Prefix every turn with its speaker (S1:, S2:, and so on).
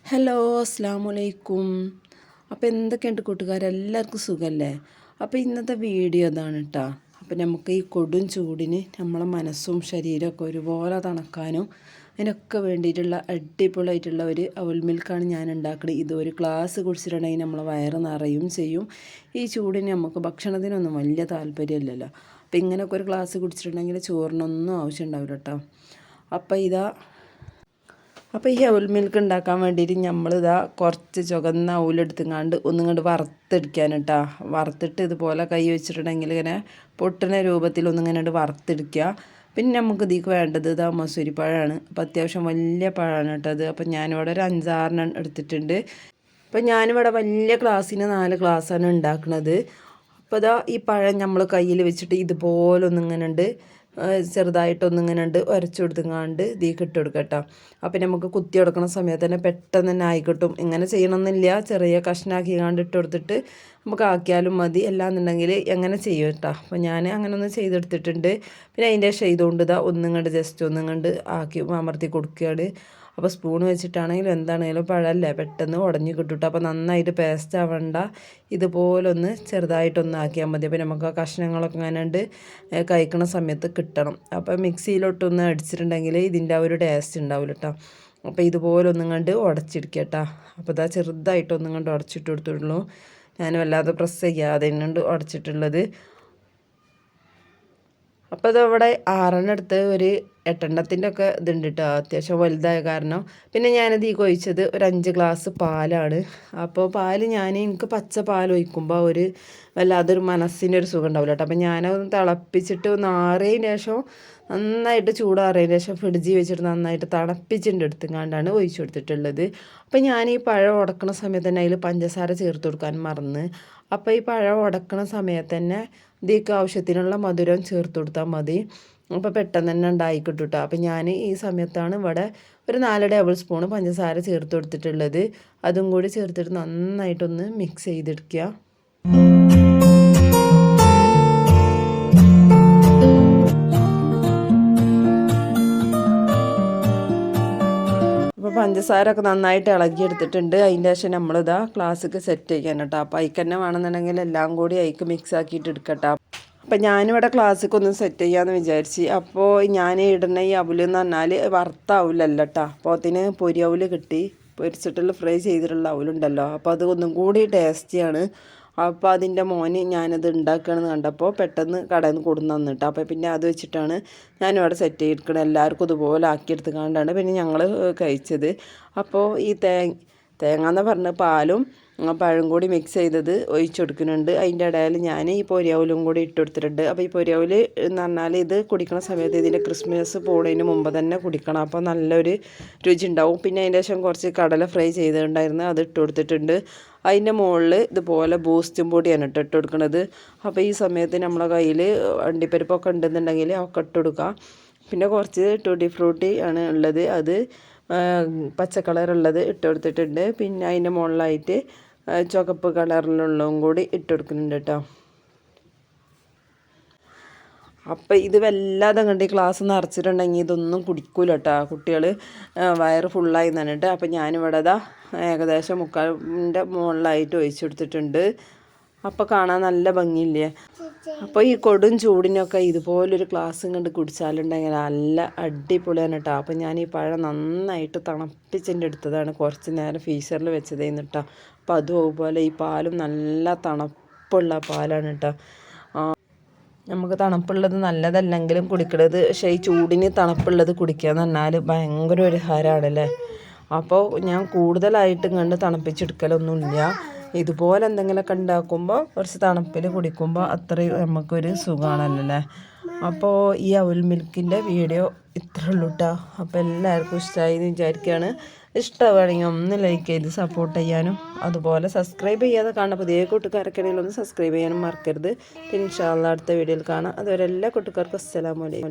S1: Hello അസ്സലാമലൈക്കും. അപ്പോൾ എന്തൊക്കെയുണ്ട് കൂട്ടുകാരെല്ലാവർക്കും സുഖമല്ലേ? അപ്പോൾ ഇന്നത്തെ വീഡിയോ ഇതാണ് കേട്ടോ. അപ്പോൾ നമുക്ക് ഈ കൊടും ചൂടിന് നമ്മളെ മനസ്സും ശരീരമൊക്കെ ഒരുപോലെ തണുക്കാനും അതിനൊക്കെ വേണ്ടിയിട്ടുള്ള അടിപൊളിയായിട്ടുള്ള ഒരു അവൽ മിൽക്കാണ് ഞാൻ ഉണ്ടാക്കുന്നത്. ഇത് ഒരു ഗ്ലാസ് കുടിച്ചിട്ടുണ്ടെങ്കിൽ നമ്മളെ വയറ് നിറയും ചെയ്യും. ഈ ചൂടിന് നമുക്ക് ഭക്ഷണത്തിനൊന്നും വലിയ താല്പര്യമില്ലല്ലോ. അപ്പോൾ ഇങ്ങനെയൊക്കെ ഒരു ഗ്ലാസ് കുടിച്ചിട്ടുണ്ടെങ്കിൽ ചോറിനൊന്നും ആവശ്യം ഉണ്ടാവില്ല കേട്ടോ. അപ്പോൾ ഈ അവൽ മിൽക്ക് ഉണ്ടാക്കാൻ വേണ്ടിയിട്ട് നമ്മളിതാ കുറച്ച് ചുവന്ന അവലെടുത്തുങ്ങാണ്ട് ഒന്നിങ്ങോട്ട് വറുത്തെടുക്കാൻ കേട്ടോ. വറുത്തിട്ട് ഇതുപോലെ കൈ വെച്ചിട്ടുണ്ടെങ്കിൽ ഇങ്ങനെ പൊട്ടുന്ന രൂപത്തിൽ ഒന്നിങ്ങനെ വറുത്തെടുക്കുക. പിന്നെ നമുക്ക് ഇതിലേക്ക് വേണ്ടത് ഇതാ മസൂരിപ്പഴമാണ്. അപ്പോൾ അത്യാവശ്യം വലിയ പഴമാണ് കേട്ടോ അത്. അപ്പോൾ ഞാനിവിടെ ഒരു 5-6 എടുത്തിട്ടുണ്ട്. അപ്പോൾ ഞാനിവിടെ വലിയ ഗ്ലാസ്സിന് 4 ഗ്ലാസ്സാണ് ഉണ്ടാക്കുന്നത്. അപ്പോൾ ഇതാ ഈ പഴം നമ്മൾ കയ്യിൽ വെച്ചിട്ട് ഇതുപോലെ ഒന്നിങ്ങനെ ഉണ്ട് ചെറുതായിട്ടൊന്നിങ്ങനെ ഉണ്ട് ഉരച്ചു കൊടുത്തുങ്ങാണ്ട് ഇതിലേക്ക് ഇട്ട് കൊടുക്കുക കേട്ടോ. അപ്പം നമുക്ക് കുത്തി കൊടുക്കുന്ന സമയത്ത് തന്നെ പെട്ടെന്ന് തന്നെ ആയിക്കിട്ടും. ഇങ്ങനെ ചെയ്യണമെന്നില്ല, ചെറിയ കഷ്ണാക്കി കണ്ട് ഇട്ട് കൊടുത്തിട്ട് നമുക്ക് ആക്കിയാലും മതി. അല്ലാന്നുണ്ടെങ്കിൽ എങ്ങനെ ചെയ്യും കേട്ടോ. അപ്പോൾ ഞാൻ അങ്ങനെ ഒന്ന് ചെയ്തെടുത്തിട്ടുണ്ട്. പിന്നെ അതിൻ്റെ ചെയ്തുകൊണ്ട് ഇതാ ഒന്നിങ്ങണ്ട് ജസ്റ്റ് ഒന്നിങ്ങണ്ട് ആക്കി അമർത്തി കൊടുക്കുകയാണ്. അപ്പോൾ സ്പൂൺ വെച്ചിട്ടാണെങ്കിലും എന്താണെങ്കിലും പഴമല്ലേ പെട്ടെന്ന് ഉടഞ്ഞ് കിട്ടും. അപ്പോൾ നന്നായിട്ട് പേസ്റ്റ് ആവണ്ട, ഇതുപോലെ ഒന്ന് ചെറുതായിട്ടൊന്ന് ആക്കിയാൽ മതി. അപ്പോൾ നമുക്ക് ആ കഷ്ണങ്ങളൊക്കെ അങ്ങനെ ഉണ്ട് കഴിക്കുന്ന സമയത്ത് കിട്ടണം. അപ്പോൾ മിക്സിയിലോട്ടൊന്ന് അടിച്ചിട്ടുണ്ടെങ്കിൽ ഇതിൻ്റെ ആ ഒരു ടേസ്റ്റ് ഉണ്ടാവില്ല കേട്ടോ. അപ്പോൾ ഇതുപോലെ ഒന്നും കണ്ട് ഉടച്ചെടുക്കുക കേട്ടോ. അപ്പോൾ ഇതാ ചെറുതായിട്ടൊന്നും കണ്ട് ഉടച്ചിട്ട് കൊടുത്തിട്ടുള്ളൂ. ഞാൻ വല്ലാതെ പ്രസ് ചെയ്യാതെ തന്നെയുണ്ട് ഉടച്ചിട്ടുള്ളത്. അപ്പോൾ അതവിടെ 6 എടുത്ത് ഒരു 8 ഒക്കെ ഇതുണ്ട് കേട്ടോ. അത്യാവശ്യം വലുതായ കാരണം. പിന്നെ ഞാനത് ഈ കൊഴിച്ചത് ഒരു 5 ഗ്ലാസ് പാലാണ്. അപ്പോൾ പാല് എനിക്ക് പച്ച പാൽ ഒഴിക്കുമ്പോൾ ഒരു വല്ലാതൊരു മനസ്സിൻ്റെ ഒരു സുഖം ഉണ്ടാവില്ല കേട്ടോ. അപ്പോൾ ഞാനതൊന്ന് തിളപ്പിച്ചിട്ട് ഒന്ന് ആറിയതിന് ശേഷം നന്നായിട്ട് ചൂടാറിയതിന് ശേഷം ഫ്രിഡ്ജിൽ വെച്ചിട്ട് നന്നായിട്ട് തണുപ്പിച്ചിട്ട് എടുത്തുകൊണ്ടാണ് ഒഴിച്ചു കൊടുത്തിട്ടുള്ളത്. അപ്പോൾ ഞാൻ ഈ പഴം ഉടക്കണ സമയത്ത് തന്നെ അതിൽ പഞ്ചസാര ചേർത്ത് കൊടുക്കാൻ മറന്ന്. അപ്പോൾ ഈ പഴം ഉടക്കണ സമയത്ത് തന്നെ ഇതിലേക്ക് ആവശ്യത്തിനുള്ള മധുരം ചേർത്ത് കൊടുത്താൽ മതി. അപ്പോൾ പെട്ടെന്ന് തന്നെ ഉണ്ടായി കിട്ടും കേട്ടോ. അപ്പോൾ ഞാൻ ഈ സമയത്താണ് ഇവിടെ ഒരു 4 ടേബിൾ സ്പൂൺ പഞ്ചസാര ചേർത്ത് കൊടുത്തിട്ടുള്ളത്. അതും കൂടി ചേർത്തിട്ട് നന്നായിട്ടൊന്ന് മിക്സ് ചെയ്തെടുക്കുക. അപ്പോൾ പഞ്ചസാര ഒക്കെ നന്നായിട്ട് ഇളകിയെടുത്തിട്ടുണ്ട്. അതിൻ്റെ ശേഷം നമ്മളിതാ ക്ലാസ്സിക്ക് സെറ്റ് ചെയ്യാൻ കേട്ടോ. അപ്പോൾ അതിക്ക് തന്നെ വേണമെന്നുണ്ടെങ്കിൽ എല്ലാം കൂടി അതിക്ക് മിക്സ് ആക്കിയിട്ട് എടുക്കട്ടോ. അപ്പം ഞാനിവിടെ ക്ലാസ്സിക്ക് ഒന്ന് സെറ്റ് ചെയ്യാമെന്ന് വിചാരിച്ച്. അപ്പോൾ ഞാൻ ഇടുന്ന ഈ അവലെന്ന് പറഞ്ഞാൽ വറുത്ത അവലല്ല കേട്ടോ. അപ്പോൾ അതിന് പൊരി അവൽ കിട്ടി, പൊരിച്ചിട്ടുള്ള ഫ്രൈ ചെയ്തിട്ടുള്ള അവലുണ്ടല്ലോ. അപ്പോൾ അത് ഒന്നും കൂടി ടേസ്റ്റിയാണ്. അപ്പോൾ അതിൻ്റെ മോന് ഞാനത് ഉണ്ടാക്കുകയാണെന്ന് കണ്ടപ്പോൾ പെട്ടെന്ന് കടയിൽ നിന്ന് കൊടുന്ന് തന്നിട്ട്. അപ്പോൾ പിന്നെ അത് വെച്ചിട്ടാണ് ഞാനിവിടെ സെറ്റ് ചെയ്തിരിക്കുന്നത്. എല്ലാവർക്കും ഇതുപോലെ ആക്കിയെടുത്തുകൊണ്ടാണ് പിന്നെ ഞങ്ങൾ കഴിച്ചത്. അപ്പോൾ ഈ തേങ്ങ എന്ന് പറഞ്ഞ പാലും പഴം കൂടി മിക്സ് ചെയ്തത് ഒഴിച്ചു കൊടുക്കുന്നുണ്ട്. അതിൻ്റെ ഇടയിൽ ഞാൻ ഈ പൊരിയവലും കൂടി ഇട്ട് കൊടുത്തിട്ടുണ്ട്. അപ്പോൾ ഈ പൊരിയവൽ എന്ന് പറഞ്ഞാൽ ഇത് കുടിക്കുന്ന സമയത്ത് ഇതിൻ്റെ ക്രിസ്മസ് പോണതിന് മുമ്പ് തന്നെ കുടിക്കണം. അപ്പോൾ നല്ലൊരു രുചി ഉണ്ടാവും. പിന്നെ അതിൻ്റെ ശേഷം കുറച്ച് കടല ഫ്രൈ ചെയ്തിട്ടുണ്ടായിരുന്നു, അത് ഇട്ട് കൊടുത്തിട്ടുണ്ട്. അതിൻ്റെ മുകളിൽ ഇതുപോലെ ബൂസ്റ്റും പൊടിയാണ് ഇട്ട് കൊടുക്കുന്നത്. അപ്പോൾ ഈ സമയത്ത് നമ്മളെ കയ്യിൽ അണ്ടിപ്പരിപ്പൊക്കെ ഉണ്ടെന്നുണ്ടെങ്കിൽ ഒക്കെ ഇട്ട് കൊടുക്കുക. പിന്നെ കുറച്ച് ടൂട്ടി ഫ്രൂട്ടി ആണ് ഉള്ളത്, അത് പച്ച കളറുള്ളത് ഇട്ട് കൊടുത്തിട്ടുണ്ട്. പിന്നെ അതിൻ്റെ മുകളിലായിട്ട് ചുവപ്പ് കളറിലുള്ളതും കൂടി ഇട്ട് കൊടുക്കുന്നുണ്ട് കേട്ടോ. അപ്പം ഇത് വല്ലാതെ കണ്ട് ക്ലാസ് നിറച്ചിട്ടുണ്ടെങ്കിൽ ഇതൊന്നും കുടിക്കൂല കേട്ടോ കുട്ടികൾ, വയറ് ഫുള്ളായി തന്നിട്ട്. അപ്പം ഞാനിവിടെ ഏകദേശം 3/4 മുകളിലായിട്ട് ഒഴിച്ചു കൊടുത്തിട്ടുണ്ട്. അപ്പോൾ കാണാൻ നല്ല ഭംഗിയില്ലേ. അപ്പോൾ ഈ കൊടും ചൂടിനൊക്കെ ഇതുപോലൊരു ഗ്ലാസ്സും കണ്ട് കുടിച്ചാലുണ്ടെങ്കിൽ നല്ല അടിപൊളിയാണ് കേട്ടോ. അപ്പോൾ ഞാൻ ഈ പഴം നന്നായിട്ട് തണുപ്പിച്ചിട്ട് എടുത്തതാണ്, കുറച്ച് നേരം ഫ്രീസറിൽ വെച്ചതേന്ന് കേട്ടോ. അപ്പോൾ അതും അതുപോലെ ഈ പാലും നല്ല തണുപ്പുള്ള പാലാണ് കേട്ടോ. നമുക്ക് തണുപ്പുള്ളത് നല്ലതല്ലെങ്കിലും കുടിക്കണത്, പക്ഷേ ഈ ചൂടിന് തണുപ്പുള്ളത് കുടിക്കുക എന്ന് പറഞ്ഞാൽ ഭയങ്കര ഒരു ഹരമാണല്ലേ. അപ്പോൾ ഞാൻ കൂടുതലായിട്ടും കണ്ട് തണുപ്പിച്ചെടുക്കലൊന്നുമില്ല. ഇതുപോലെ എന്തെങ്കിലുമൊക്കെ ഉണ്ടാക്കുമ്പോൾ കുറച്ച് തണുപ്പിൽ കുടിക്കുമ്പോൾ അത്രയും നമുക്കൊരു സുഖമാണല്ലേ. അപ്പോൾ ഈ അവൽ മിൽക്കിൻ്റെ വീഡിയോ ഇത്രേ ഉള്ളൂ കേട്ടോ. അപ്പോൾ എല്ലാവർക്കും ഇഷ്ടമായി എന്ന് വിചാരിക്കുകയാണ്. ഇഷ്ടമാണെങ്കിൽ ഒന്ന് ലൈക്ക് ചെയ്ത് സപ്പോർട്ട് ചെയ്യാനും അതുപോലെ സബ്സ്ക്രൈബ് ചെയ്യാതെ കാണുന്ന പുതിയ കൂട്ടുകാരൊക്കെയാണെങ്കിൽ ഒന്ന് സബ്സ്ക്രൈബ് ചെയ്യാനും മറക്കരുത്. ഇൻഷാ അല്ലാഹ് അടുത്ത വീഡിയോയിൽ കാണാം. അതുവരെ എല്ലാ കൂട്ടുകാർക്കും അസ്സലാമു അലൈക്കും.